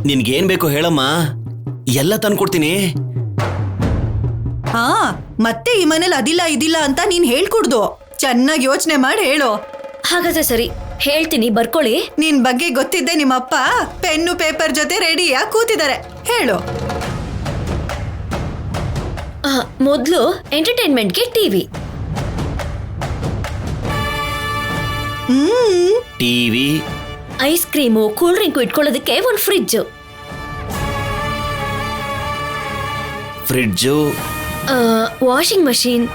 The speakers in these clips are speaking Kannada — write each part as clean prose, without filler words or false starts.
ನಿನ್ಗೇನ್ ಬೇಕು ಹೇಳಮ್ಮ, ಎಲ್ಲ ತಂದ್ಕೊಡ್ತೀನಿ. ಹಾ, ಮತ್ತೆ ಈ ಮನೇಲಿ ಅದಿಲ್ಲ ಇದಿಲ್ಲ ಅಂತ ನೀನ್ ಹೇಳ್ಕೊಡ್ದು. ಚೆನ್ನಾಗಿ ಯೋಚನೆ ಮಾಡಿ ಹೇಳು. ಹಾಗಾದ್ರೆ ಸರಿ, ಹೇಳ್ತೀನಿ, ಬರ್ಕೊಳ್ಳಿ. ನಿನ್ ಬಗ್ಗೆ ಗೊತ್ತಿದ್ದೆ ನಿಮ್ಮಪ್ಪ ಪೆನ್ನು ಪೇಪರ್ ಜೊತೆ ರೆಡಿಯಾಗಿ ಕೂತಿದ್ದಾರೆ. ಹೇಳು. ಮೊದ್ಲು ಎಂಟರ್ಟೈನ್ಮೆಂಟ್ಗೆ TV. TV, ice cream, cool drink ಇಟ್ಕೊಳ್ಳೋದಕ್ಕೆ ಒಂದು fridge. Fridge, washing machine,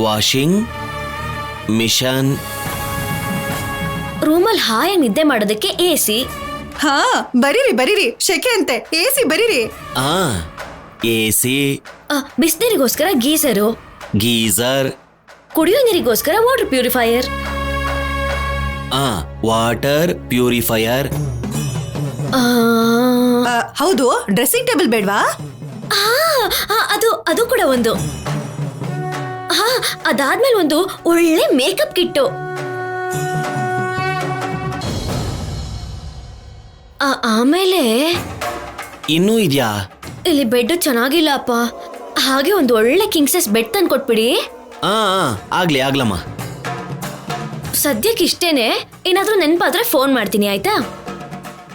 washing machine, ರೂಮಲ್ಲಿ ಹಾಯಾಗಿ ನಿದ್ದೆ ಮಾಡೋದಕ್ಕೆ AC. ಹಾ, ಬರೀರಿ ಶೆಕೆ ಅಂತೆ, AC ಬರೀರಿ. AC, ಬಿಸಿನೀರಿಗೋಸ್ಕರ ಗೀಸರು, ಗೀಸರ್, ಕುಡಿಯೋ ನೀರಿಗೋಸ್ಕರ ವಾಟರ್ ಪ್ಯೂರಿಫೈಯರ್. Water purifier. ಹೌದು, ಡ್ರೆಸ್ಸಿಂಗ್ ಟೇಬಲ್ ಬೇಡ್ವಾ? ಅದು ಕೂಡ ಒಂದು. ಅದಾದ್ಮೇಲೆ ಒಂದು ಒಳ್ಳೆ ಮೇಕಪ್ ಕಿಟ್ಟು. ಆಮೇಲೆ ಇನ್ನೂ ಇದ್ಯಾ? ಇಲ್ಲಿ ಬೆಡ್ ಚೆನ್ನಾಗಿಲ್ಲ ಅಪ್ಪ, ಹಾಗೆ ಒಂದು ಒಳ್ಳೆ ಕಿಂಗ್ ಸೈಜ್ ಬೆಡ್ ತಂದು ಕೊಟ್ಬಿಡಿ. ಆಗ್ಲಮ್ಮ. ಸದ್ಯಕ್ಕೆ ಇಷ್ಟೇನೆ, ಏನಾದ್ರೂ ನೆನಪಾದ್ರೆ ಫೋನ್ ಮಾಡ್ತೀನಿ, ಆಯ್ತಾ?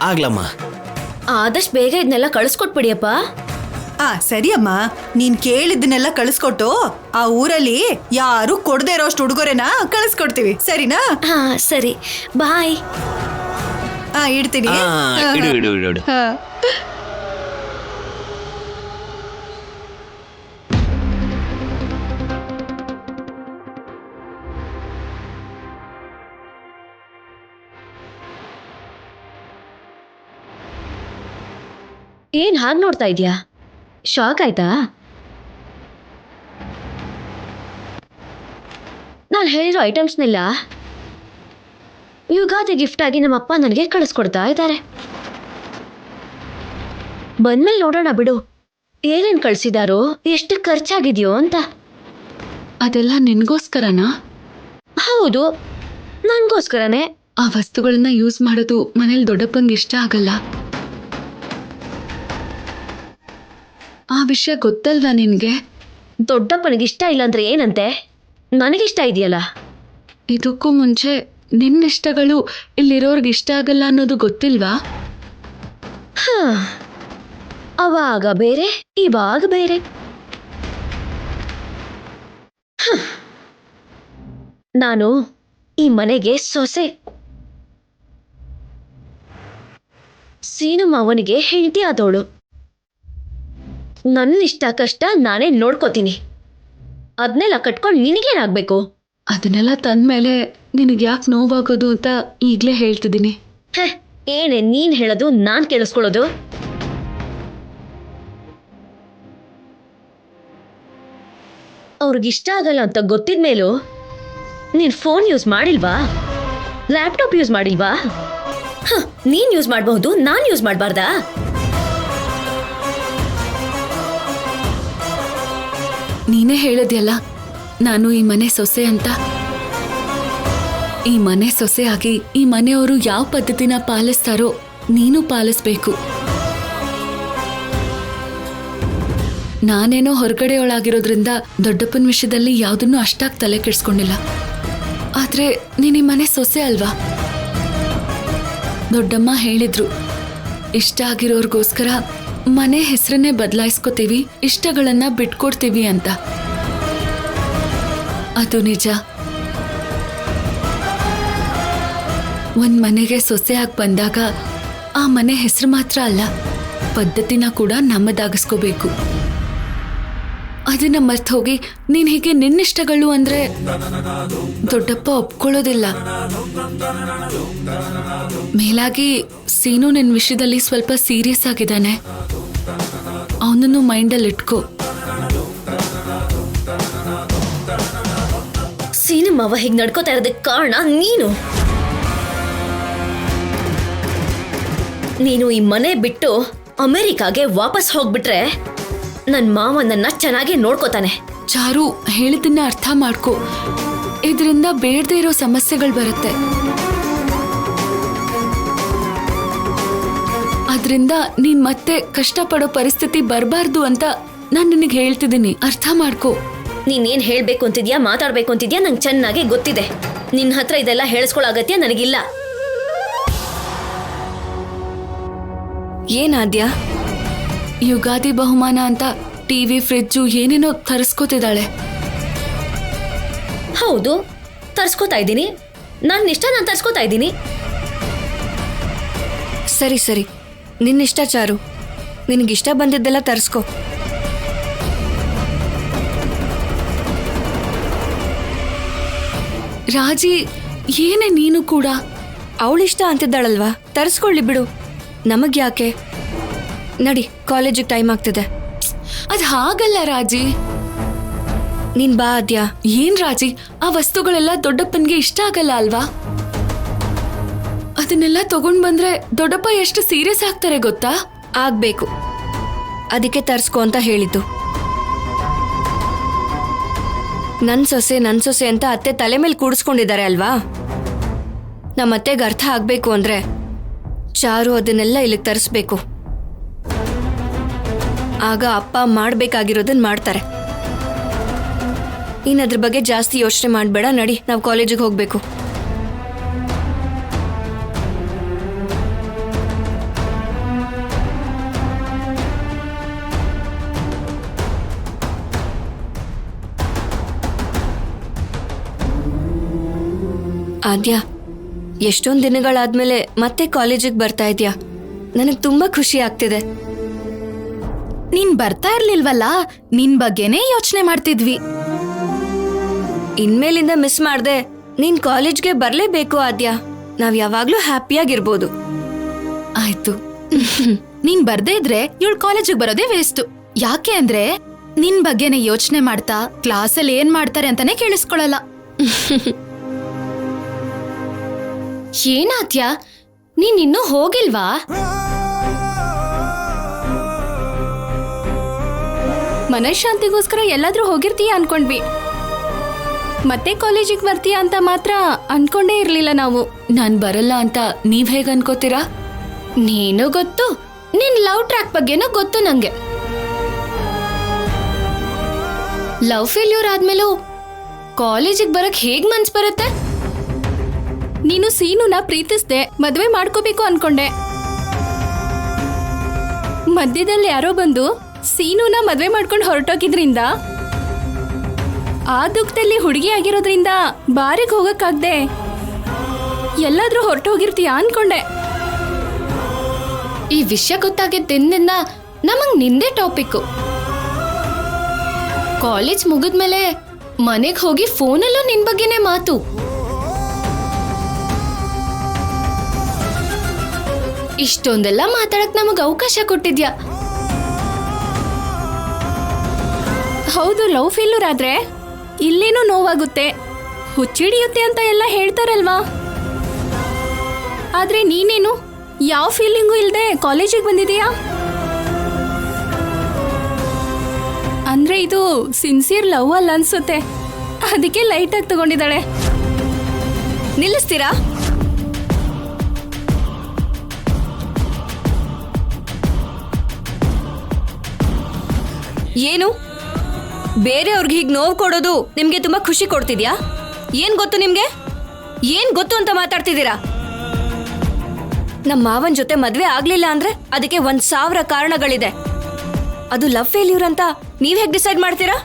ಆಗ್ಲಮ್ಮ. ಆದಷ್ಟು ಬೇಗ ಇದನ್ನೆಲ್ಲ ಕಳಿಸ್ಕೊಟ್ಬಿಡಿಯಪ್ಪ. ಸರಿ ಅಮ್ಮ, ನೀನ್ ಕೇಳಿದ್ದನ್ನೆಲ್ಲ ಕಳಿಸ್ಕೊಟ್ಟು ಆ ಊರಲ್ಲಿ ಯಾರು ಕೊಡದೇ ಇರೋಷ್ಟು ಉಡುಗೊರೆನ ಕಳಿಸ್ಕೊಡ್ತೀವಿ, ಸರಿನಾ? ಸರಿ, ಬಾಯ್. ಇಡ್ತೀನಿ. ಇಡು. ಏನ್ ಹಾಗೆ ನೋಡ್ತಾ ಇದೀಯಾ? ಶಾಕ್ ಆಯ್ತಾ? ನಾನು ಹೇಳಿರೋ ಐಟಮ್ಸ್ನೆಲ್ಲ ಯುಗಾದಿ ಗಿಫ್ಟ್ ಆಗಿ ನಮ್ಮಪ್ಪ ನನಗೆ ಕಳಿಸ್ಕೊಡ್ತಾ ಇದ್ದಾರೆ. ಬಂದ್ಮೇಲೆ ನೋಡೋಣ ಬಿಡು, ಏನೇನು ಕಳಿಸಿದಾರೋ, ಎಷ್ಟು ಖರ್ಚಾಗಿದೆಯೋ ಅಂತ. ಅದೆಲ್ಲ ನಿನ್ಗೋಸ್ಕರನಾ? ಹೌದು, ನನಗೋಸ್ಕರನೇ. ಆ ವಸ್ತುಗಳನ್ನ ಯೂಸ್ ಮಾಡೋದು ಮನೇಲಿ ದೊಡ್ಡಪ್ಪಂಗೆ ಇಷ್ಟ ಆಗಲ್ಲ. ಆ ವಿಷಯ ಗೊತ್ತಲ್ವಾ ನಿನ್ಗೆ? ದೊಡ್ಡಪ್ಪನಿಗೆ ಇಷ್ಟ ಇಲ್ಲ ಅಂದ್ರೆ ಏನಂತೆ? ನನಗಿಷ್ಟ ಇದೆಯಲ್ಲ. ಇದಕ್ಕೂ ಮುಂಚೆ ನಿನ್ನ ಇಷ್ಟಗಳು ಇಲ್ಲಿರೋರ್ಗೆ ಇಷ್ಟ ಆಗಲ್ಲ ಅನ್ನೋದು ಗೊತ್ತಿಲ್ವಾ? ಅವಾಗ ಬೇರೆ, ಇವಾಗ ಬೇರೆ. ನಾನು ಈ ಮನೆಗೆ ಸೊಸೆ. ಸೀನು ಮಾವನಿಗೆ ಹೆಂಡತಿ ಆದವಳು. ನನ್ನ ಇಷ್ಟ ಕಷ್ಟ ನಾನೇ ನೋಡ್ಕೋತೀನಿ. ಅದನ್ನೆಲ್ಲ ಕಟ್ಕೊಂಡು ನಿನಗೇನಾಗಬೇಕು? ಅದನ್ನೆಲ್ಲ ತಂದ್ಮೇಲೆ ನಿನಗೆ ಯಾಕೆ ನೋವಾಗೋದು ಅಂತ ಈಗಲೇ ಹೇಳ್ತಿದ್ದೀನಿ. ಏನೇ ನೀನು ಹೇಳೋದು ನಾನು ಕೇಳಿಸ್ಕೊಳ್ಳೋದು? ಅವ್ರಿಗಿಷ್ಟ ಆಗಲ್ಲ ಅಂತ ಗೊತ್ತಿದ ಮೇಲೂ ನೀನು ಫೋನ್ ಯೂಸ್ ಮಾಡಿಲ್ವಾ? ಲ್ಯಾಪ್ಟಾಪ್ ಯೂಸ್ ಮಾಡಿಲ್ವಾ? ನೀನು ಯೂಸ್ ಮಾಡಬಹುದು, ನಾನು ಯೂಸ್ ಮಾಡಬಾರ್ದಾ? ನೀನೇ ಹೇಳಿದ್ಯಲ್ಲ ನಾನು ಈ ಮನೆ ಸೊಸೆ ಅಂತ. ಈ ಮನೆ ಸೊಸೆ ಆಗಿ ಈ ಮನೆಯವರು ಯಾವ ಪದ್ಧತಿನ ಪಾಲಿಸ್ತಾರೋ ನೀನು ಪಾಲಿಸ್ಬೇಕು. ನಾನೇನೋ ಹೊರಗಡೆಯೊಳಾಗಿರೋದ್ರಿಂದ ದೊಡ್ಡಪ್ಪನ ವಿಷಯದಲ್ಲಿ ಯಾವುದನ್ನು ಅಷ್ಟಾಗಿ ತಲೆ ಕೆಡಿಸ್ಕೊಂಡಿಲ್ಲ. ಆದ್ರೆ ನೀನು ಈ ಮನೆ ಸೊಸೆ ಅಲ್ವಾ? ದೊಡ್ಡಮ್ಮ ಹೇಳಿದ್ರು, ಇಷ್ಟ ಆಗಿರೋರ್ಗೋಸ್ಕರ ಮನೆ ಹೆಸರನ್ನೇ ಬದಲಾಯಿಸ್ಕೋತೀವಿ, ಇಷ್ಟಗಳನ್ನ ಬಿಟ್ಕೊಡ್ತೀವಿ ಅಂತ. ಅದು ನಿಜ. ಒಂದ್ ಮನೆಗೆ ಸೊಸೆಯಾಗಿ ಬಂದಾಗ ಆ ಮನೆ ಹೆಸರು ಮಾತ್ರ ಅಲ್ಲ, ಪದ್ಧತಿನ ಕೂಡ ನಮ್ಮದಾಗಿಸ್ಕೋಬೇಕು. ಅದನ್ನ ಮರ್ತು ಹೋಗಿ ನೀನ್ ಹೀಗೆ ನಿನ್ನಿಷ್ಟಗಳು ಅಂದ್ರೆ ದೊಡ್ಡಪ್ಪ ಒಪ್ಕೊಳ್ಳೋದಿಲ್ಲ. ಮೇಲಾಗಿ ಸೀನು ನಿನ್ನ ವಿಷಯದಲ್ಲಿ ಸ್ವಲ್ಪ ಸೀರಿಯಸ್ ಆಗಿದ್ದಾನೆ, ಅವನನ್ನು ಮೈಂಡಲ್ಲಿ ಇಟ್ಕೋ. ಸೀನು ಮಾವ ಹೀಗೆ ನಡ್ಕೋತಾ ಇರೋದಕ್ಕೆ ಕಾರಣ ನೀನು ಈ ಮನೆ ಬಿಟ್ಟು ಅಮೆರಿಕಾಗೆ ವಾಪಸ್ ಹೋಗ್ಬಿಟ್ರೆ ನನ್ನ ಮಾವ ನನ್ನ ಚೆನ್ನಾಗಿ ನೋಡ್ಕೋತಾನೆ. ಚಾರು, ಹೇಳಿದ್ದನ್ನ ಅರ್ಥ ಮಾಡ್ಕೋ. ಇದರಿಂದ ಬೇಡದೇ ಇರೋ ಸಮಸ್ಯೆಗಳು ಬರುತ್ತೆ. ಅದ್ರಿಂದ ನೀನ್ ಮತ್ತೆ ಕಷ್ಟಪಡೋ ಪರಿಸ್ಥಿತಿ ಬರಬಾರ್ದು ಅಂತ ನಾನ್ ನಿನಗೆ ಹೇಳ್ತಿದ್ದೀನಿ, ಅರ್ಥ ಮಾಡ್ಕೋ. ನೀನೇನ್ ಹೇಳ್ಬೇಕು ಅಂತಿದ್ಯಾ, ಮಾತಾಡ್ಬೇಕು ಅಂತಿದ್ಯಾ ನಂಗೆ ಚೆನ್ನಾಗಿ ಗೊತ್ತಿದೆ. ನಿನ್ನ ಹತ್ರ ಇದೆಲ್ಲ ಹೇಳಿಸ್ಕೊಳ್ಳೋ ಅಗತ್ಯ ನನಗಿಲ್ಲ. ಏನಾದ್ಯಾ? ಯುಗಾದಿ ಬಹುಮಾನ ಅಂತ ಟಿವಿ, ಫ್ರಿಡ್ಜು ಏನೇನೋ ತರಿಸ್ಕೋತಿದ್ದಾಳೆ. ಹೌದು, ತರ್ಸ್ಕೊತಾ ಇದ್ದೀನಿ. ನನ್ನ ಇಷ್ಟ ನಾನು ತರ್ಸ್ಕೊತಾ ಇದ್ದೀನಿ. ಸರಿ ಸರಿ, ನಿನ್ನಿಷ್ಟ ಚಾರು. ನಿನಗಿಷ್ಟ ಬಂದಿದ್ದೆಲ್ಲ ತರಿಸ್ಕೊ. ರಾಜಿ, ಏನೇ ನೀನು ಕೂಡ? ಅವಳಿಷ್ಟ ಅಂತಿದ್ದಾಳಲ್ವಾ, ತರಿಸ್ಕೊಳ್ಳಿ ಬಿಡು. ನಮಗ್ ಯಾಕೆ? ನಡಿ, ಕಾಲೇಜಿಗೆ ಟೈಮ್ ಆಗ್ತಿದೆ. ಅದ್ ಹಾಗಲ್ಲ ರಾಜಿ. ನೀನ್ ಬಾ ಆದ್ಯಾ. ಏನ್ ರಾಜಿ, ಆ ವಸ್ತುಗಳೆಲ್ಲ ದೊಡ್ಡಪ್ಪನ್ಗೆ ಇಷ್ಟ ಆಗಲ್ಲ ಅಲ್ವಾ? ಅದನ್ನೆಲ್ಲ ತಗೊಂಡ್ ಬಂದ್ರೆ ದೊಡ್ಡಪ್ಪ ಎಷ್ಟು ಸೀರಿಯಸ್ ಆಗ್ತಾರೆ ಗೊತ್ತಾ? ಆಗ್ಬೇಕು, ಅದಕ್ಕೆ ತರ್ಸ್ಕೊ ಅಂತ ಹೇಳಿದ್ದು. ನನ್ ಸೊಸೆ ಅಂತ ಅತ್ತೆ ತಲೆ ಮೇಲೆ ಕೂಡಿಸ್ಕೊಂಡಿದ್ದಾರೆ ಅಲ್ವಾ? ನಮ್ಮ ಅತ್ತೆಗೆ ಅರ್ಥ ಆಗ್ಬೇಕು ಅಂದ್ರೆ ಚಾರು ಅದನ್ನೆಲ್ಲ ಇಲ್ಲಿಗೆ ತರಿಸ್ಬೇಕು. ಆಗ ಅಪ್ಪ ಮಾಡ್ಬೇಕಾಗಿರೋದನ್ನ ಮಾಡ್ತಾರೆ. ನೀನ್ ಅದ್ರ ಬಗ್ಗೆ ಜಾಸ್ತಿ ಯೋಚನೆ ಮಾಡ್ಬೇಡ. ನಡಿ, ನಾವು ಕಾಲೇಜಿಗೆ ಹೋಗ್ಬೇಕು. ಆದ್ಯಾ, ಎಷ್ಟೊಂದು ದಿನಗಳಾದ್ಮೇಲೆ ಮತ್ತೆ ಕಾಲೇಜಿಗೆ ಬರ್ತಾ ಇದ್ಯಾ. ನನಗೆ ತುಂಬಾ ಖುಷಿ ಆಗ್ತಿದೆ. ನೀನ್ ಬರ್ತಾ ಇರ್ಲಿಲ್ವಲ್ಲ, ನಿನ್ ಬಗ್ಗೆನೇ ಯೋಚನೆ ಮಾಡ್ತಿದ್ವಿ. ಇನ್ಮೇಲಿಂದ ಮಿಸ್ ಮಾಡ್ದೆ ನೀನ್ ಕಾಲೇಜ್ಗೆ ಬರ್ಲೇಬೇಕು ಆದ್ಯಾ. ನಾವ್ ಯಾವಾಗ್ಲೂ ಹ್ಯಾಪಿಯಾಗಿರ್ಬೋದು. ಆಯ್ತು. ನೀನ್ ಬರ್ದೇ ಇದ್ರೆ ಇವಳು ಕಾಲೇಜಿಗೆ ಬರೋದೇ ವೇಸ್ಟ್. ಯಾಕೆ ಅಂದ್ರೆ ನಿನ್ ಬಗ್ಗೆನೇ ಯೋಚನೆ ಮಾಡ್ತಾ ಕ್ಲಾಸಲ್ಲಿ ಏನ್ ಮಾಡ್ತಾರೆ ಅಂತಾನೆ ಕೇಳಿಸ್ಕೊಳಲ್ಲ. ಏನಾದ್ಯಾ, ನೀನ್ ಇನ್ನೂ ಹೋಗಿಲ್ವಾ? ಮನಃಶಾಂತಿಗೋಸ್ಕರ ಎಲ್ಲಾದ್ರೂ ಹೋಗಿರ್ತೀಯ ಅನ್ಕೊಂಡ್ವಿ. ಮತ್ತೆ ಕಾಲೇಜಿಗೆ ಬರ್ತೀಯ ಅಂತ ಮಾತ್ರ ಅನ್ಕೊಂಡೇ ಇರ್ಲಿಲ್ಲ ನಾವು. ನಾನ್ ಬರಲ್ಲ ಅಂತ ನೀವ್ ಹೇಗ್ ಅನ್ಕೋತೀರಾ? ನೀನು ಗೊತ್ತು, ನಿನ್ ಲವ್ ಟ್ರ್ಯಾಕ್ ಬಗ್ಗೆನೂ ಗೊತ್ತು ನಂಗೆ. ಲವ್ ಫೇಲ್ಯೂರ್ ಆದ್ಮೇಲೂ ಕಾಲೇಜಿಗೆ ಬರಕ್ ಹೇಗ್ ಮನ್ಸ್ ಬರುತ್ತೆ? ನೀನು ಸೀನುನ ಪ್ರೀತಿಸ್ದೆ ಮದ್ವೆ ಮಾಡ್ಕೋಬೇಕು ಅನ್ಕೊಂಡೆ. ಮಧ್ಯದಲ್ಲಿ ಯಾರೋ ಬಂದು ಸೀನುನ ಮದ್ವೆ ಮಾಡ್ಕೊಂಡು ಹೊರಟೋಗಿದ್ರಿಂದ, ಆ ದುಃಖದಲ್ಲಿ ಹುಡುಗಿ ಆಗಿರೋದ್ರಿಂದ ಬಾರಿಗೆ ಹೋಗಕ್ಕಾಗ್ದೆ ಎಲ್ಲಾದ್ರೂ ಹೊರಟೋಗಿರ್ತೀಯ ಅನ್ಕೊಂಡೆ. ಈ ವಿಷಯ ಗೊತ್ತಾಗಿದ್ದಿಂದ ನಮಗ್ ನಿಂದೇ ಟಾಪಿಕ್ಕು. ಕಾಲೇಜ್ ಮುಗಿದ್ಮೇಲೆ ಮನೆಗ್ ಹೋಗಿ ಫೋನಲ್ಲೂ ನಿನ್ ಬಗ್ಗೆನೇ ಮಾತು. ಇಷ್ಟೊಂದೆಲ್ಲ ಮಾತಾಡಕ್ ನಮಗ್ ಅವಕಾಶ ಕೊಟ್ಟಿದ್ಯಾ. ಹೌದು, ಲವ್ ಫೇಲ್ಯೂರ್ ಆದ್ರೆ ಇಲ್ಲೇನೂ ನೋವಾಗುತ್ತೆ, ಹುಚ್ಚಿಡಿಯುತ್ತೆ ಅಂತ ಎಲ್ಲ ಹೇಳ್ತಾರಲ್ವಾ. ಆದ್ರೆ ನೀನೇನು ಯಾವ ಫೀಲಿಂಗು ಇಲ್ಲದೆ ಕಾಲೇಜಿಗೆ ಬಂದಿದೀಯಾ? ಅಂದ್ರೆ ಇದು ಸಿನ್ಸಿಯರ್ ಲವ್ ಅಲ್ಲ ಅನ್ಸುತ್ತೆ. ಅದಕ್ಕೆ ಲೈಟ್ ಆಗಿ ತಗೊಂಡಿದ್ದಾಳೆ. ನಿಲ್ಲಿಸ್ತೀರಾ? ಏನು ಬೇರೆಯವ್ರಿಗೆ ಹೀಗೆ ನೋವು ಕೊಡೋದು ನಿಮ್ಗೆ ತುಂಬಾ ಖುಷಿ ಕೊಡ್ತಿದ್ಯಾ? ಏನ್ ಗೊತ್ತು ನಿಮ್ಗೆ? ಏನ್ ಗೊತ್ತು ಅಂತ ಮಾತಾಡ್ತಿದ್ದೀರಾ? ನಮ್ಮ ಮಾವನ್ ಜೊತೆ ಮದ್ವೆ ಆಗ್ಲಿಲ್ಲ ಅಂದ್ರೆ ಅದಕ್ಕೆ 1000 ಕಾರಣಗಳಿದೆ. ಅದು ಲವ್ ಫೇಲ್ಯೂರ್ ಅಂತ ನೀವ್ ಹೇಗ್ ಡಿಸೈಡ್ ಮಾಡ್ತೀರಾ?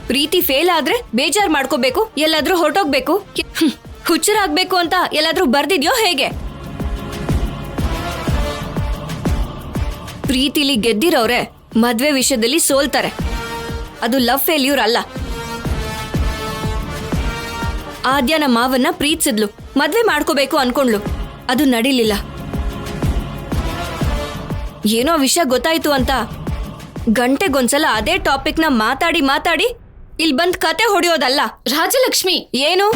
ಪ್ರೀತಿ ಫೇಲ್ ಆದ್ರೆ ಬೇಜಾರ್ ಮಾಡ್ಕೋಬೇಕು, ಎಲ್ಲಾದ್ರೂ ಹೊರಟೋಗ್ಬೇಕು, ಹುಚ್ಚರಾಗ್ಬೇಕು ಅಂತ ಎಲ್ಲಾದ್ರೂ ಬರ್ದಿದ್ಯೋ ಹೇಗೆ? ಪ್ರೀತಿಲಿ ಗೆದ್ದಿರೋರೆ ಮದ್ವೆ ವಿಷಯದಲ್ಲಿ ಸೋಲ್ತಾರೆ. ಅದು ಲವ್ ಫೇಲ್ಯೂರ್ ಅಲ್ಲ. ಆದ್ಯ ನಮ್ಮ ಮಾವನ್ನ ಪ್ರೀತಿಸಿದ್ಲು, ಮದ್ವೆ ಮಾಡ್ಕೋಬೇಕು ಅನ್ಕೊಂಡ್ಲು, ಅದು ನಡೀಲಿಲ್ಲ. ಏನೋ ವಿಷಯ ಗೊತ್ತಾಯ್ತು ಅಂತ ಗಂಟೆಗೊಂದ್ಸಲ ಅದೇ ಟಾಪಿಕ್ನ ಮಾತಾಡಿ ಮಾತಾಡಿ ಇಲ್ಲಿ ಬಂದ್ ಕತೆ ಹೊಡೆಯೋದಲ್ಲ. ರಾಜಲಕ್ಷ್ಮಿ, ಏನು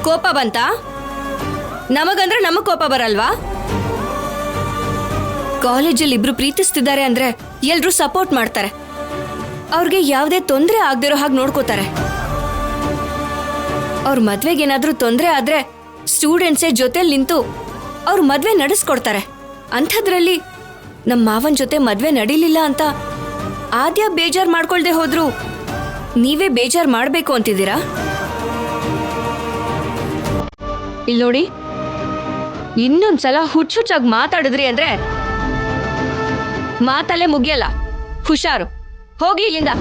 ಕೋಪ ಬಂತಾ? ನಮಗಂದ್ರೆ ನಮಗ್ ಕೋಪ ಬರಲ್ವಾ? ಕಾಲೇಜಲ್ಲಿ ಇಬ್ರು ಪ್ರೀತಿಸ್ತಿದ್ದಾರೆ ಅಂದ್ರೆ ಎಲ್ರೂ ಸಪೋರ್ಟ್ ಮಾಡ್ತಾರೆ. ಅವ್ರಿಗೆ ಯಾವುದೇ ತೊಂದರೆ ಆಗದಿರೋ ಹಾಗೆ ನೋಡ್ಕೋತಾರೆ. ಅವ್ರ ಮದ್ವೆಗೆ ಏನಾದ್ರೂ ತೊಂದರೆ ಆದ್ರೆ ಸ್ಟೂಡೆಂಟ್ಸೇ ಜೊತೆಲಿ ನಿಂತು ಅವ್ರ ಮದ್ವೆ ನಡೆಸ್ಕೊಡ್ತಾರೆ. ಅಂಥದ್ರಲ್ಲಿ ನಮ್ಮ ಮಾವನ್ ಜೊತೆ ಮದ್ವೆ ನಡೀಲಿಲ್ಲ ಅಂತ ಆದ್ಯ ಬೇಜಾರ್ ಮಾಡ್ಕೊಳ್ದೆ ಹೋದ್ರು ನೀವೇ ಬೇಜಾರ್ ಮಾಡ್ಬೇಕು ಅಂತಿದ್ದೀರಾ? ಇಲ್ಲಿ ನೋಡಿ, ಇನ್ನೊಂದ್ಸಲ ಹುಚ್ಚುಚ್ಚಾಗಿ ಮಾತಾಡಿದ್ರಿ ಅಂದ್ರೆ ಮಾತಲ್ಲೇ ಮುಗಿಯಲ್ಲ. ಹುಷಾರು, ಹೋಗಿ ಇಲ್ಲಿಂದ.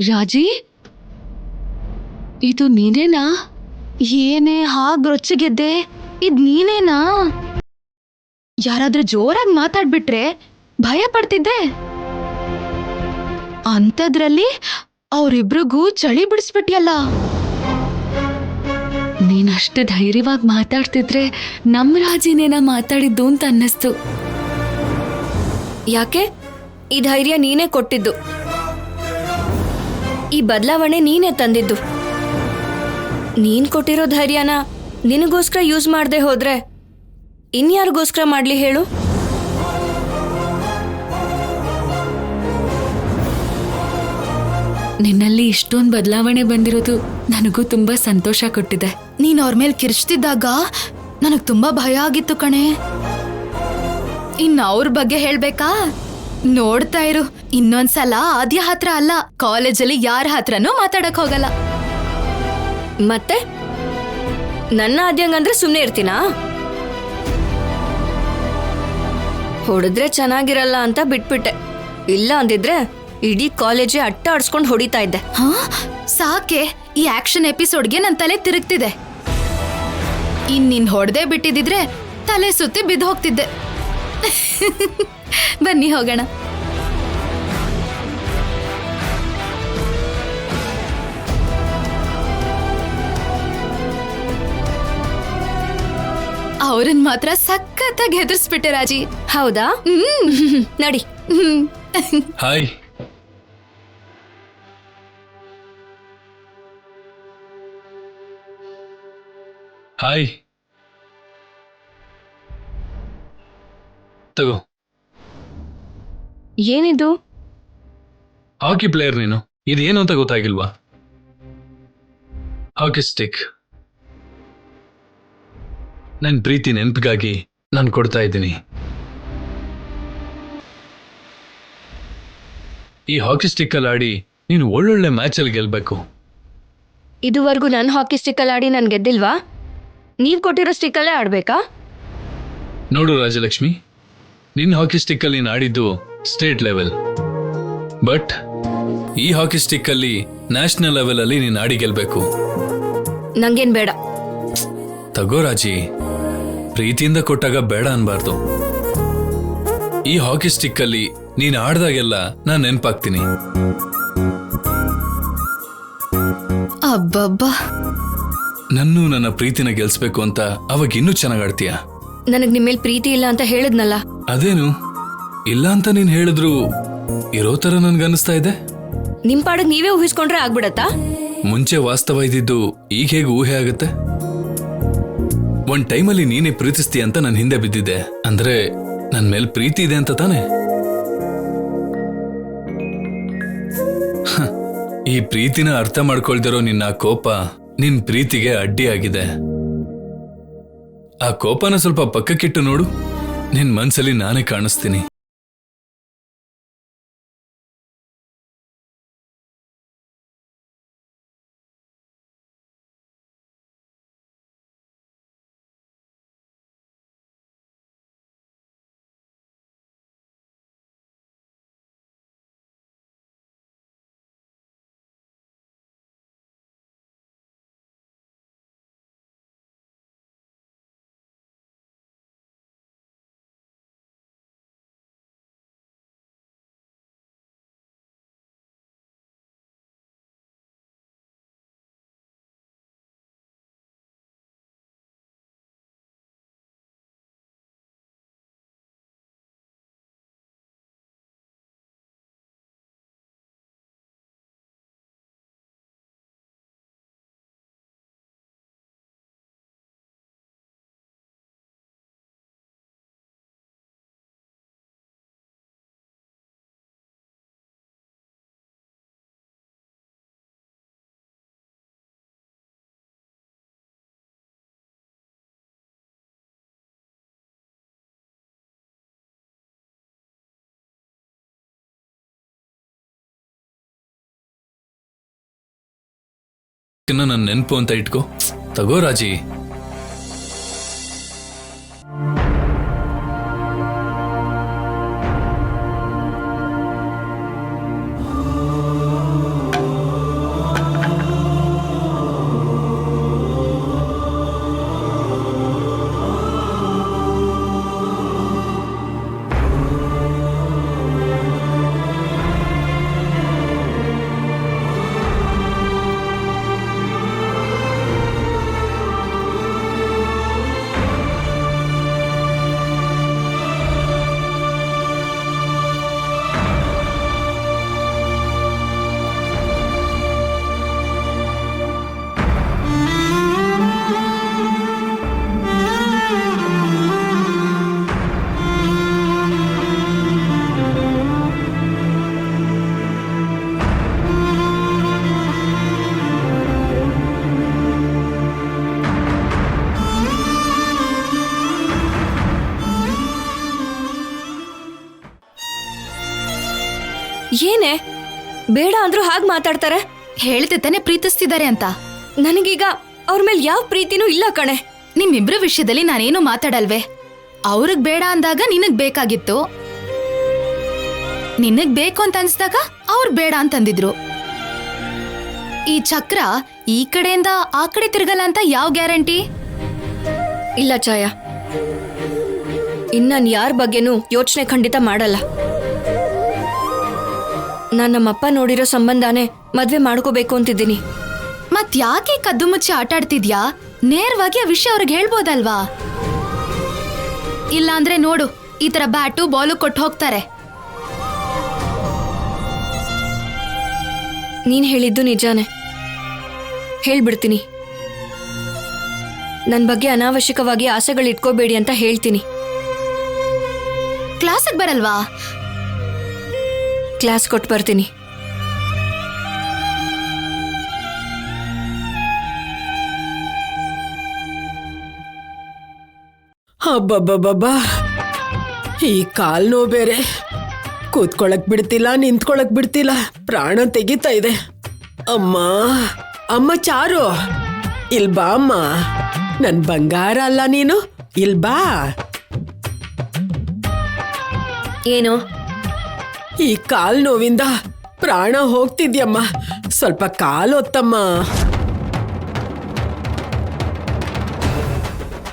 ರಾಜಿ, ಇದು ನೀನೇನಾ? ಏನೇ ಹಾಗ್ ರೊಚ್ಚಿಗೆದ್ದೆ? ಇದ್ ನೀನೇನಾ? ಯಾರಾದ್ರೂ ಜೋರಾಗಿ ಮಾತಾಡ್ಬಿಟ್ರೆ ಭಯ ಪಡ್ತಿದ್ದೆ. ಅಂಥದ್ರಲ್ಲಿ ಅವ್ರಿಬ್ರಿಗೂ ಚಳಿ ಬಿಡಿಸ್ಬಿಟ್ಯಲ್ಲ. ನೀನಷ್ಟು ಧೈರ್ಯವಾಗಿ ಮಾತಾಡ್ತಿದ್ರೆ ನಮ್ ರಾಜಿನೇನ ಮಾತಾಡಿದ್ದು ಅಂತ ಅನ್ನಿಸ್ತು. ಯಾಕೆ? ಈ ಧೈರ್ಯ ನೀನೇ ಕೊಟ್ಟಿದ್ದು, ಈ ಬದಲಾವಣೆ ನೀನೇ ತಂದಿದ್ದು. ನೀನ್ ಕೊಟ್ಟಿರೋ ಧೈರ್ಯನ ನಿನಗೋಸ್ಕರ ಯೂಸ್ ಮಾಡದೆ ಹೋದ್ರೆ ಇನ್ಯಾರಿಗೋಸ್ಕರ ಮಾಡ್ಲಿ ಹೇಳು? ನಿನ್ನಲ್ಲಿ ಇಷ್ಟೊಂದು ಬದಲಾವಣೆ ಬಂದಿರೋದು ನನಗೂ ತುಂಬಾ ಸಂತೋಷ ಕೊಟ್ಟಿದೆ. ನೀನ್ ಅವ್ರ ಮೇಲೆ ಕಿರ್ಚ್ತಿದ್ದಾಗ ನನಗ್ ತುಂಬಾ ಭಯ ಆಗಿತ್ತು ಕಣೆ. ಇನ್ನು ಅವ್ರ ಬಗ್ಗೆ ಹೇಳ್ಬೇಕಾ? ನೋಡ್ತಾ ಇರು, ಇನ್ನೊಂದ್ಸಲ ಆದ್ಯ ಹತ್ರ ಅಲ್ಲ, ಕಾಲೇಜಲ್ಲಿ ಯಾರ ಹತ್ರನೂ ಮಾತಾಡಕ್ ಹೋಗಲ್ಲ. ಮತ್ತೆ ನನ್ನ ಆದ್ಯಂಗಂದ್ರೆ ಸುಮ್ಮನೆ ಇರ್ತೀನಾ? ಹೊಡೆದ್ರೆ ಚೆನ್ನಾಗಿರಲ್ಲ ಅಂತ ಬಿಟ್ಬಿಟ್ಟೆ. ಇಲ್ಲ ಅಂದಿದ್ರೆ ಇಡೀ ಕಾಲೇಜೇ ಅಟ್ಟ ಆಡ್ಸ್ಕೊಂಡು ಹೊಡಿತಾ ಇದ್ದೆ. ಹಾ, ಸಾಕೆ ಈ ಆಕ್ಷನ್ ಎಪಿಸೋಡ್ಗೆ ನನ್ ತಲೆ ತಿರುಗ್ತಿದೆ. ನಿನ್ ಹೊಡೆದೇ ಬಿಟ್ಟಿದ್ರೆ ತಲೆ ಸುತ್ತಿ ಬಿದ್ದು ಹೋಗ್ತಿದ್ದೆ. ಬನ್ನಿ ಹೋಗೋಣ. ಅವ್ರನ್ ಮಾತ್ರ ಸಖತ್ತಾಗಿ ಹೆದರ್ಸ್ಬಿಟ್ಟೆ ರಾಜಿ. ಹೌದಾ? ನಡಿ. ಹಾಯ್. ಹಾಯ್, ತಗೋ. ಏನಿದು? ಹಾಕಿ ಪ್ಲೇಯರ್ ನೀನು. ಇದೇನು ಅಂತ ಗೊತ್ತಾಗಿಲ್ವಾ? ಹಾಕಿ ಸ್ಟಿಕ್. ನನ್ನ ಪ್ರೀತಿ ನೆನಪಿಗಾಗಿ ನಾನು ಕೊಡ್ತಾ ಇದ್ದೀನಿ. ಈ ಹಾಕಿ ಸ್ಟಿಕ್ ಅಲ್ಲಿ ಆಡಿ ನೀನು ಒಳ್ಳೊಳ್ಳೆ ಮ್ಯಾಚಲ್ಲಿ ಗೆಲ್ಬೇಕು. ಇದುವರೆಗೂ ನನ್ನ ಹಾಕಿ ಸ್ಟಿಕ್ಕಲ್ಲಿ ಆಡಿ ನಾನು ಗೆದ್ದಿಲ್ವಾ? ನೀವು ಕೊಟ್ಟಿರೋ ಸ್ಟಿಕ್ಕಲ್ಲೇ ಆಡ್ಬೇಕಾ? ನೋಡು ರಾಜಲಕ್ಷ್ಮಿ, ನಿನ್ನ ಹಾಕಿ ಸ್ಟಿಕ್ ಅಲ್ಲಿ ನೀನು ಆಡಿದ್ದು ಸ್ಟೇಟ್ ಲೆವೆಲ್, ಬಟ್ ಈ ಹಾಕಿ ಸ್ಟಿಕ್ ಅಲ್ಲಿ ನ್ಯಾಷನಲ್ ಲೆವೆಲ್ ಅಲ್ಲಿ ನೀನು ಆಡಿ ಗೆಲ್ಬೇಕು. ನಂಗೇನ್ ಬೇಡ. ತಗೋ ರಾಜಿ, ಪ್ರೀತಿಯಿಂದ ಕೊಟ್ಟಾಗ ಬೇಡ ಅನ್ಬಾರ್ದು. ಈ ಹಾಕಿ ಸ್ಟಿಕ್ ಅಲ್ಲಿ ನೀನ್ ಆಡ್ದಾಗೆಲ್ಲ ನಾನ್ ನೆನ್ಪಾಗ್ತೀನಿ. ಅಬ್ಬಬ್ಬಾ, ನನ್ನ ಪ್ರೀತಿನ ಗೆಲ್ಸ್ಬೇಕು ಅಂತ ಅವಾಗ ಇನ್ನೂ ಚೆನ್ನಾಗ್ ಆಡ್ತೀಯ. ನನಗ್ ನಿಮ್ಮೇಲ್ ಪ್ರೀತಿ ಇಲ್ಲ ಅಂತ ಹೇಳಿದ್ನಲ್ಲ. ಅದೇನು ಇಲ್ಲ ಅಂತ ನೀನ್ ಹೇಳಿದ್ರು ಇರೋ ತರ ನನ್ಗನ್ನಿಸ್ತಾ ಇದೆ. ನಿಮ್ ಪಾಡಕ್ ನೀವೇ ಊಹಿಸ್ಕೊಂಡ್ರೆ ಆಗ್ಬಿಡತ್ತಾ? ಮುಂಚೆ ವಾಸ್ತವ ಇದ್ದಿದ್ದು ಈಗ ಹೇಗೆ ಊಹೆ ಆಗುತ್ತೆ? ಒಂದ್ ಟೈಮಲ್ಲಿ ನೀನೇ ಪ್ರೀತಿಸ್ತೀಯ ಅಂತ ನಾನು ಹಿಂದೆ ಬಿದ್ದಿದ್ದೆ. ಅಂದ್ರೆ ನನ್ ಮೇಲ್ ಪ್ರೀತಿ ಇದೆ ಅಂತ ತಾನೆ? ಈ ಪ್ರೀತಿನ ಅರ್ಥ ಮಾಡ್ಕೊಳ್ದಿರೋ ನಿನ್ನ ಕೋಪ ನಿನ್ ಪ್ರೀತಿಗೆ ಅಡ್ಡಿಯಾಗಿದೆ. ಆ ಕೋಪನ ಸ್ವಲ್ಪ ಪಕ್ಕಕ್ಕಿಟ್ಟು ನೋಡು, ನಿನ್ ಮನ್ಸಲ್ಲಿ ನಾನೇ ಕಾಣಿಸ್ತೀನಿ. ನನ್ನ ನೆನಪು ಅಂತ ಇಟ್ಕೋ. ತಗೋ ರಾಜಿ. ಏನೇ ಬೇಡ ಅಂದ್ರೂ ಹಾಗೆ ಮಾತಾಡ್ತಾರೆ. ಹೇಳ್ದೆ ತಾನೆ ಪ್ರೀತಿಸ್ತಿದ್ದಾರೆ ಅಂತ. ನನಗೀಗ ಅವ್ರ ಮೇಲೆ ಯಾವ ಪ್ರೀತಿನೂ ಇಲ್ಲ ಕಣೆ. ನಿಮ್ಮಿಬ್ರ ವಿಷಯದಲ್ಲಿ ನಾನೇನು ಮಾತಾಡಲ್ವೇ. ಅವ್ರಿಗ್ ಬೇಡ ಅಂದಾಗ ನಿನಗ್ ಬೇಕಾಗಿತ್ತು, ನಿನಗ್ ಬೇಕು ಅಂತ ಅನ್ಸ್ದಾಗ ಅವ್ರು ಬೇಡ ಅಂತಂದಿದ್ರು. ಈ ಚಕ್ರ ಈ ಕಡೆಯಿಂದ ಆ ಕಡೆ ತಿರ್ಗಲ್ಲ ಅಂತ ಯಾವ ಗ್ಯಾರಂಟಿ? ಇಲ್ಲ ಛಾಯಾ, ಇನ್ನ ಯಾರ ಬಗ್ಗೆನೂ ಯೋಚನೆ ಖಂಡಿತ ಮಾಡಲ್ಲ. ನಾನು ನಮ್ಮಪ್ಪ ನೋಡಿರೋ ಸಂಬಂಧನೇ ಮದ್ವೆ ಮಾಡ್ಕೋಬೇಕು ಅಂತಿದ್ದೀನಿ. ಮತ್ ಯಾಕೆ ಕದ್ದು ಮುಚ್ಚಿ ಆಟಾಡ್ತಿದ್ಯಾ? ನೇರವಾಗಿ ಆ ವಿಷಯ ಅವ್ರಿಗೆ ಹೇಳ್ಬೋದಲ್ವಾ? ಇಲ್ಲ ಅಂದ್ರೆ ನೋಡು, ಈ ತರ ಬ್ಯಾಟು ಬಾಲು ಕೊಟ್ಟು ಹೋಗ್ತಾರೆ. ನೀನ್ ಹೇಳಿದ್ದು ನಿಜಾನೇ, ಹೇಳ್ಬಿಡ್ತೀನಿ. ನನ್ ಬಗ್ಗೆ ಅನಾವಶ್ಯಕವಾಗಿ ಆಸೆಗಳು ಇಟ್ಕೋಬೇಡಿ ಅಂತ ಹೇಳ್ತೀನಿ. ಕ್ಲಾಸಿಗೆ ಬರಲ್ವಾ? ಕ್ಲಾಸ್ ಕೊಟ್ಟು ಬರ್ತೀನಿ. ಅಬ್ಬಬ್ಬಬ್ಬಾ, ಈ ಕಾಲ್ ನೋವು ಬೇರೆ. ಕೂತ್ಕೊಳಕ್ ಬಿಡ್ತಿಲ್ಲ, ನಿಂತ್ಕೊಳಕ್ ಬಿಡ್ತಿಲ್ಲ, ಪ್ರಾಣ ತೆಗಿತಾ ಇದೆ. ಅಮ್ಮ ಅಮ್ಮ ಚಾರು, ಇಲ್ ಬಾ ಅಮ್ಮ. ನನ್ ಬಂಗಾರ ಅಲ್ಲ ನೀನು, ಇಲ್ ಬಾ. ಏನು? ಈ ಕಾಲ್ ನೋವಿಂದ ಪ್ರಾಣ ಹೋಗ್ತಿದ್ಯಮ್ಮ, ಸ್ವಲ್ಪ ಕಾಲು ಒತ್ತಮ್ಮ.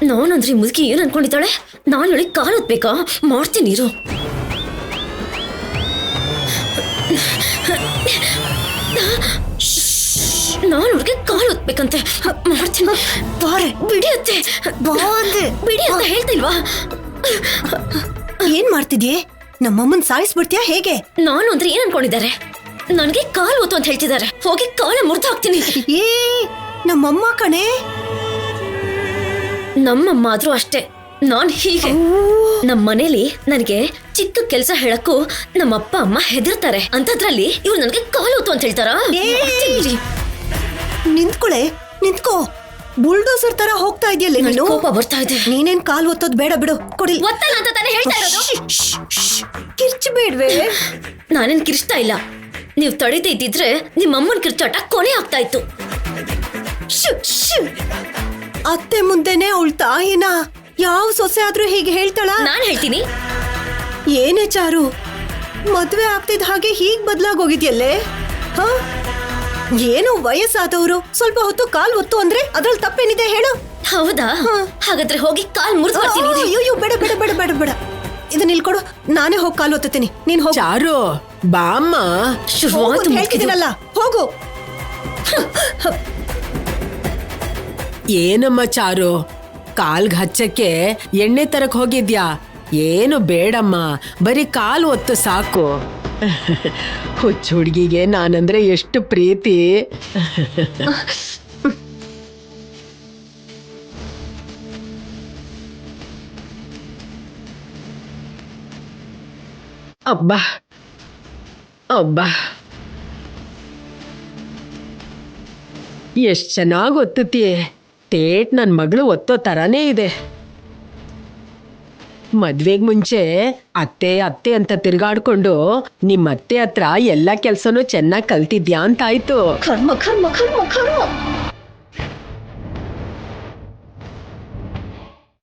ನಾನಂದ್ರೆ ಮುದುಕಿ ಏನ್ ಅನ್ಕೊಂಡಿದ್ದಾಳೆ? ನಾನು ಹೇಳಿ ಕಾಲು ಹೊತ್ಬೇಕಾ? ಮಾಡ್ತೀನಿ ಇರು. ನಾನು ಹುಡುಗಿ ಕಾಲು ಹೊತ್ಬೇಕಂತೆ, ಮಾಡ್ತೀನಿ. ಬಾರೆ ಬಿಡಿಯತ್ತೆ, ಬಿಡಿ ಅಂತ ಹೇಳ್ತಿಲ್ವಾ? ಏನ್ ಮಾಡ್ತಿದ್ಯೆ? ನಮ್ಮಮ್ಮನ್ ಸಾಯಿಸ್ಬಿಡ್ತೀಯಾ ಹೇಗೆ? ನಾನು ಅಂದ್ರೆ ಏನ್ ಅನ್ಕೊಂಡಿದ್ದಾರೆ? ನನ್ಗೆ ಕಾಲು ಹೊತ್ತು ಅಂತ ಹೇಳ್ತಿದ್ದಾರೆ. ಹೋಗಿ ಕಾಲ ಮುರಿದು ಹಾಕ್ತೀನಿ. ಏ ನಮ್ಮಮ್ಮ ಕಣೆ. ನಮ್ಮಮ್ಮ ಆದ್ರೂ ಅಷ್ಟೇ. ನಾನ್ ಹೀಗೆ ನಮ್ಮ ಮನೇಲಿ ನನಗೆ ಚಿಕ್ಕ ಕೆಲಸ ಹೇಳಕ್ಕೂ ನಮ್ಮಪ್ಪ ಅಮ್ಮ ಹೆದರ್ತಾರೆ. ಅಂತದ್ರಲ್ಲಿ ಇವ್ರು ನನಗೆ ಕಾಲು ಹೊತ್ತು ಅಂತ ಹೇಳ್ತಾರ? ನಿಂತ್ಕೊಳೆ, ನಿಂತ್ಕೋ. ಬುಲ್ಡೋಸರ್ ತರ ಹೋಗ್ತಾ ಇದೆಯಲ್ಲ ನೀನು. ಕೋಪ ಬರ್ತಾ ಇದೆ. ನೀನೇನ್ ಕಾಲ್ ಒತ್ತೋದ್ ಬೇಡ ಬಿಡು, ಕೊಡಿ. ಒತ್ತಲ್ಲ ಅಂತ ತಾನೇ ಹೇಳ್ತಾ ಇರೋದು. ಕಿರ್ಚಬೇಡ್ವೆ. ನಾನೇನ್ ಕಿರ್ಚ್ತಾ ಇಲ್ಲ. ನೀವ್ ತಡೀತಾ ಇದ್ದಿದ್ರೆ ನಿಮ್ಮ ಅಮ್ಮನ ಕಿರ್ಚಾಟ ಕೊನೆ ಆಗ್ತಾ ಇತ್ತು. ಅತ್ತೆ ಮುಂದೆನೆ ಅವಳ ತಾಯಿನ ಯಾವ ಸೊಸೆ ಆದ್ರೂ ಹೀಗೆ ಹೇಳ್ತಾಳ? ನಾನ್ ಹೇಳ್ತೀನಿ. ಏನೇ ಚಾರು, ಮದ್ವೆ ಆಗ್ತಿದ್ ಹಾಗೆ ಹೀಗ್ ಬದ್ಲಾಗೋಗಿದ್ಯಲ್ಲೇ. ಹ, ಏನು ವಯಸ್ಸಾದವರು ಸ್ವಲ್ಪ ಹೊತ್ತು ಕಾಲ್ ಒತ್ತು ಅಂದ್ರೆ ಅದ್ರಲ್ಲಿ ತಪ್ಪೇನಿದೆ ಹೇಳು? ಹೌದಾ? ಹಾಗಾದ್ರೆ ಹೋಗಿ ಕಾಲ್ ಮುರಿದು ಬರ್ತೀನಿ. ಅಯ್ಯೋ ಬೇಡ ಬೇಡ ಬೇಡ ಬೇಡ ಬೇಡ, ಇದನ್ನ ನಿಲ್ಕೊಡು, ನಾನೇ ಹೋಗಿ ಕಾಲ್ ಒತ್ತುತ್ತೀನಿ. ನೀನ್ ಹೋಗಿ. ಚಾರು ಬಾಮ್ಮ. ಹೇಳ್ತಿದ್ದೀನಲ್ಲ, ಹೋಗು. ಏನಮ್ಮ ಚಾರು, ಕಾಲ್ಗ್ ಹಚ್ಚಕ್ಕೆ ಎಣ್ಣೆ ತರಕ್ ಹೋಗಿದ್ಯಾ? ಏನು ಬೇಡಮ್ಮ, ಬರೀ ಕಾಲು ಒತ್ತು ಸಾಕು. ಹುಚ್ಚ ಹುಡುಗಿಗೆ ನಾನಂದ್ರೆ ಎಷ್ಟು ಪ್ರೀತಿ. ಅಬ್ಬಾ ಅಬ್ಬಾ, ಎಷ್ಟ್ ಚೆನ್ನಾಗಿ ಒತ್ತುತ್ತೀಯ. ತೇಟ್ ನನ್ನ ಮಗಳು ಒತ್ತೋ ಥರನೇ ಇದೆ. ಮದ್ವೆಗ್ ಮುಂಚೆ ಅತ್ತೆ ಅತ್ತೆ ಅಂತ ತಿರ್ಗಾಡ್ಕೊಂಡು ನಿಮ್ಮ ಅತ್ತೆ ಹತ್ರ ಎಲ್ಲ ಕೆಲ್ಸನೂ ಚೆನ್ನಾಗಿ ಕಲ್ತಿದ್ಯಾ ಅಂತಾಯ್ತು. ಕರ್ಮ ಕರ್ಮ ಕರ್ಮ ಕರ್ಮ.